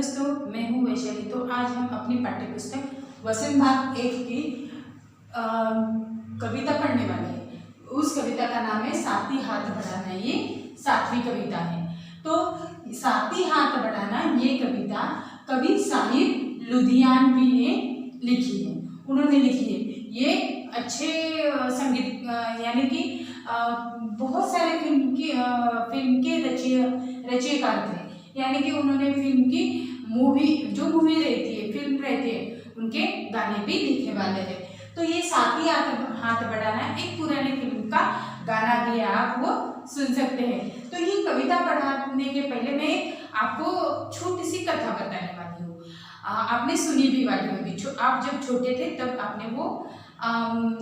दोस्तों, मैं हूँ वैशाली। तो आज हम अपनी पाठ्य पुस्तक वसंत भाग 1 की कविता पढ़ने वाले हैं। उस कविता का नाम है साथी हाथ बढ़ाना। ये 7वीं कविता है। तो साथी हाथ बढ़ाना ये कविता कवि साहिर लुधियानवी ने लिखी है। उन्होंने लिखी है। ये अच्छे संगीत यानी कि बहुत सारे फिल्म के रचयिता थे। यानी कि उन्होंने फिल्म की मूवी रहती है, फिल्म रहती है, उनके गाने भी लिखने वाले हैं। तो ये साथी हाथ बढ़ाना एक पुरानी फिल्म का गाना भी है, आप वो सुन सकते हैं। तो ये कविता पढ़ाने के पहले मैं आपको छोटी सी कथा बताने वाली हूँ। आपने सुनी भी वाली होगी। आप जब छोटे थे तब आपने वो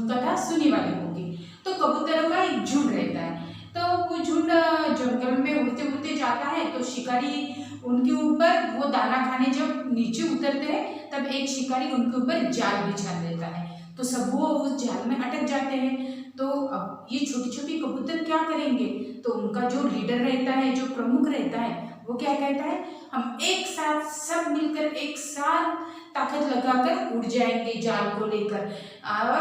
कथा सुनी वाली होगी। तो कबूतरों का एक झुंड रहता है। तो वो झुंड जंगल में उड़ते उड़ते जाता है। तो शिकारी उनके ऊपर वो दाना खाने जब नीचे उतरते हैं तब एक शिकारी उनके ऊपर जाल बिछा देता है। तो सब वो उस जाल में अटक जाते हैं। तो अब ये छोटी छोटी कबूतर क्या करेंगे? तो उनका जो लीडर रहता है, जो प्रमुख रहता है, वो क्या कहता है, हम एक साथ सब मिलकर एक साथ ताकत लगाकर उड़ जाएंगे जाल को लेकर। और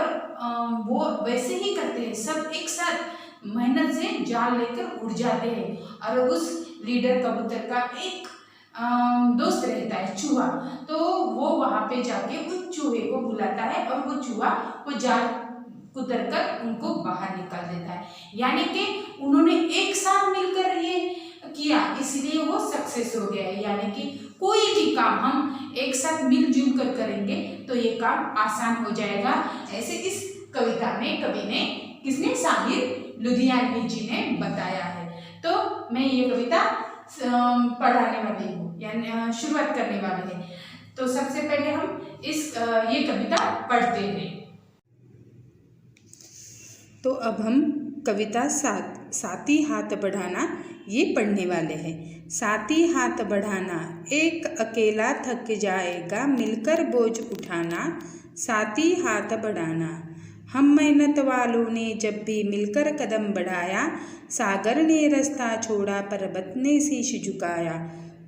वो वैसे ही करते हैं, सब एक साथ मेहनत से जाल लेकर उड़ जाते हैं। और उस लीडर कबूतर का एक दोस्त रहता है, चूहा। तो वो वहां पे जाके उस चूहे को बुलाता है और वो चूहा वो जाल कुतर कर उनको बाहर निकाल देता है। यानी कि उन्होंने एक साथ मिलकर ये किया, इसलिए वो सक्सेस हो गया है। यानी कि कोई भी काम हम एक साथ मिलजुल कर करेंगे तो ये काम आसान हो जाएगा। ऐसे इस कविता में कवि ने, किसने, साहिर लुधियानवी जी ने बताया है। तो मैं ये कविता पढ़ाने वाली हूँ, यानी शुरुआत करने वाले हैं। तो सबसे पहले हम ये कविता पढ़ते हैं। तो अब हम कविता साथी हाथ बढ़ाना ये पढ़ने वाले हैं। साथी हाथ बढ़ाना, एक अकेला थक जाएगा मिलकर बोझ उठाना। साथी हाथ बढ़ाना, हम मेहनत वालों ने जब भी मिलकर कदम बढ़ाया। सागर ने रास्ता छोड़ा, पर्वत ने शीश झुकाया।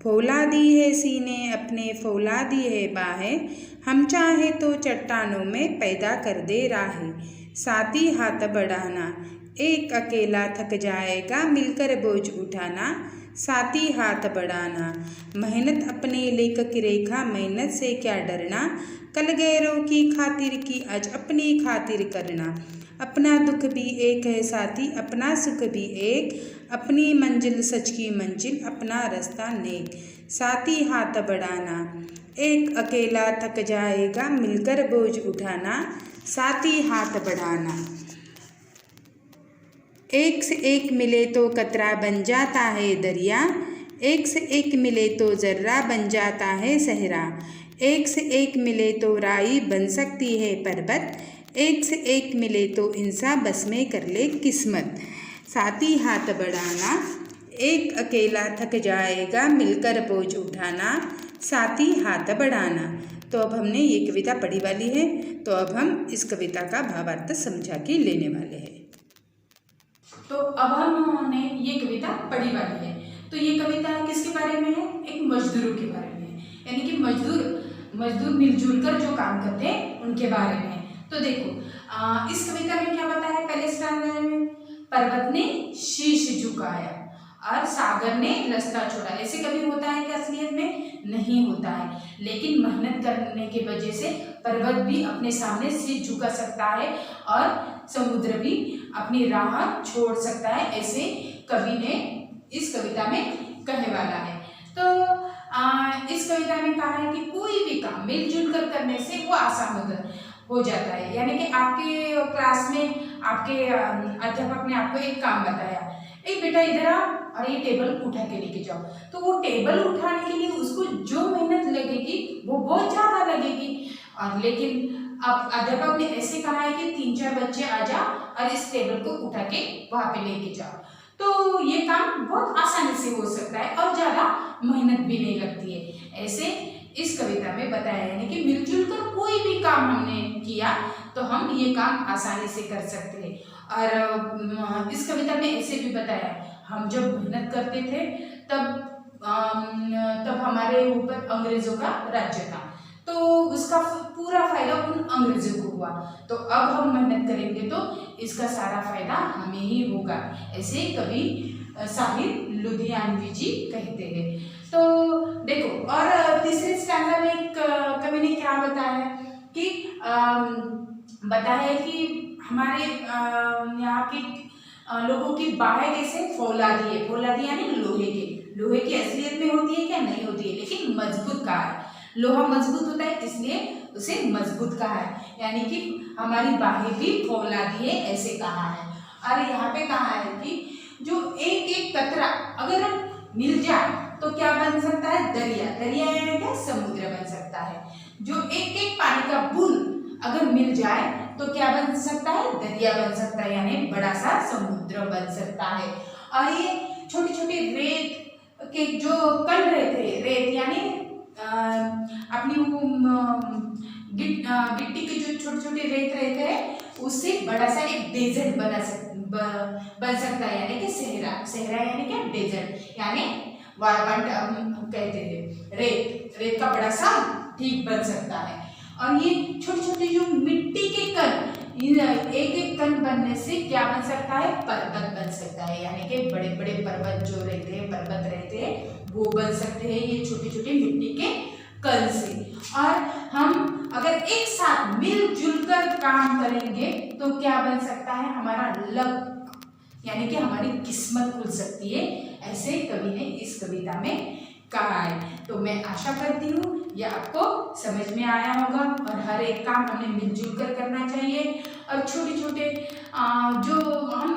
फौला दी है सीने अपने, फौला दी है बाहें, हम चाहे तो चट्टानों में पैदा कर दे राहें। साथी हाथ बढ़ाना, एक अकेला थक जाएगा मिलकर बोझ उठाना। साथी हाथ बढ़ाना, मेहनत अपने लेखक की रेखा, मेहनत से क्या डरना। कल गैरों की खातिर की आज अपनी खातिर करना। अपना दुख भी एक है साथी, अपना सुख भी एक, अपनी मंजिल सच की मंजिल, अपना रास्ता नेक। साथी हाथ बढ़ाना, एक अकेला थक जाएगा मिलकर बोझ उठाना। साथी हाथ बढ़ाना, एक से एक मिले तो कतरा बन जाता है दरिया। एक से एक मिले तो जर्रा बन जाता है सहरा। एक से एक मिले तो राई बन सकती है पर्वत। एक से एक मिले तो इंसान बस में कर ले किस्मत। साथी हाथ बढ़ाना, एक अकेला थक जाएगा मिलकर बोझ उठाना। साथी हाथ बढ़ाना। तो अब हमने ये कविता पढ़ी वाली है। तो अब हम इस कविता का भावार्थ समझा के लेने वाले हैं। तो अब हमने ये कविता पढ़ी वाली है। तो ये कविता किसके बारे में है? एक मजदूरों के बारे में है। यानी कि मजदूर मिलजुल कर जो काम करते हैं उनके बारे में है। तो देखो, इस कविता में क्या बताया है? पहले स्टांजा में पर्वत ने शीश झुकाया और सागर ने रास्ता छोड़ा। ऐसे कभी होता है कि असलियत में नहीं होता है, लेकिन मेहनत करने की वजह से पर्वत भी अपने सामने शीश झुका सकता है और समुद्र भी अपनी राह छोड़ सकता है। ऐसे कवि ने इस कविता में कहने वाला है। तो इस कविता में कहा है कि कोई भी काम मिलजुल कर करने से वो आसान हो जाता है। यानी कि आपके क्लास में आपके अध्यापक ने आपको एक काम बताया, एक बेटा इधर आओ और ये टेबल उठा के लेके जाओ। तो वो टेबल उठाने के लिए उसको जो मेहनत लगेगी वो बहुत ज़्यादा लगेगी। और लेकिन अब अध्यापक ने ऐसे कहा है कि 3-4 बच्चे आ जाओ और इस टेबल को उठा के वहाँ पे लेके जाओ। तो ये काम बहुत आसानी से हो सकता है और ज़्यादा मेहनत भी नहीं लगती है। ऐसे इस कविता में बताया है कि मिलजुल कर कोई भी काम हमने किया तो हम ये काम आसानी से कर सकते हैं। और इस कविता में ऐसे भी बताया, हम जब मेहनत करते थे तब तब हमारे ऊपर अंग्रेजों का राज्य था, तो उसका पूरा फायदा उन अंग्रेजों को हुआ। तो अब हम मेहनत करेंगे तो इसका सारा फायदा हमें ही होगा, ऐसे कवि साहिर लुधियानवी जी कहते हैं। तो देखो, और तीसरे स्टैंडर्ड में कवि ने क्या बताया कि बताया है कि हमारे यहाँ के लोगों की बाहें कैसे फौलादी है। फौलादी यानी लोहे की असलियत में होती है क्या? नहीं होती है, लेकिन मजबूत कहा है। लोहा मजबूत होता है इसलिए उसे मजबूत कहा है, यानी कि हमारी बाहें भी फौलादी है ऐसे कहा है। और यहाँ पे कहा है कि जो एक एक कतरा अगर मिल जाए तो क्या बन सकता है? दरिया। दरिया यानी क्या? समुद्र बन सकता है। जो एक एक पानी का बूंद अगर मिल जाए तो क्या बन सकता है? दरिया बन सकता है, यानी बड़ा सा समुद्र बन सकता है। और ये छोटी छोटी रेत के जो कण रहते हैं, रेत यानी अपनी गिट्टी के जो छोटे छोटे रेत रहते हैं, उससे बड़ा सा एक डेजर्ट बन सकता है, यानी कि सहरा यानी क्या? डेजर्ट, यानी कहते हैं रेत का बड़ा सा ठीक बन सकता है। और ये छोटे छोटे जो मिट्टी के कण, एक एक कण बनने से क्या बन सकता है? पर्वत बन सकता है, यानी कि बड़े बड़े पर्वत जो रहते हैं, पर्वत रहते हैं, वो बन सकते हैं ये छोटे छोटे मिट्टी के कण से। और हम अगर एक साथ मिलजुल कर काम करेंगे तो क्या बन सकता है? हमारा लक, यानी कि हमारी किस्मत खुल सकती है, ऐसे कवि ने इस कविता में कहा है। तो मैं आशा करती हूँ ये आपको समझ में आया होगा, और हर एक काम हमें मिलजुल कर करना चाहिए। और छोटे छोटे जो हम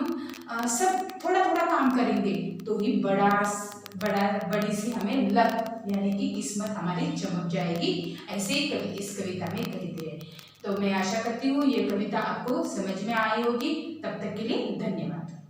सब थोड़ा थोड़ा काम करेंगे तो ही बड़ी सी हमें लक यानी कि किस्मत हमारी चमक जाएगी, ऐसे ही कवि इस कविता में कहते हैं। तो मैं आशा करती हूँ ये कविता आपको समझ में आई होगी। तब तक के लिए धन्यवाद।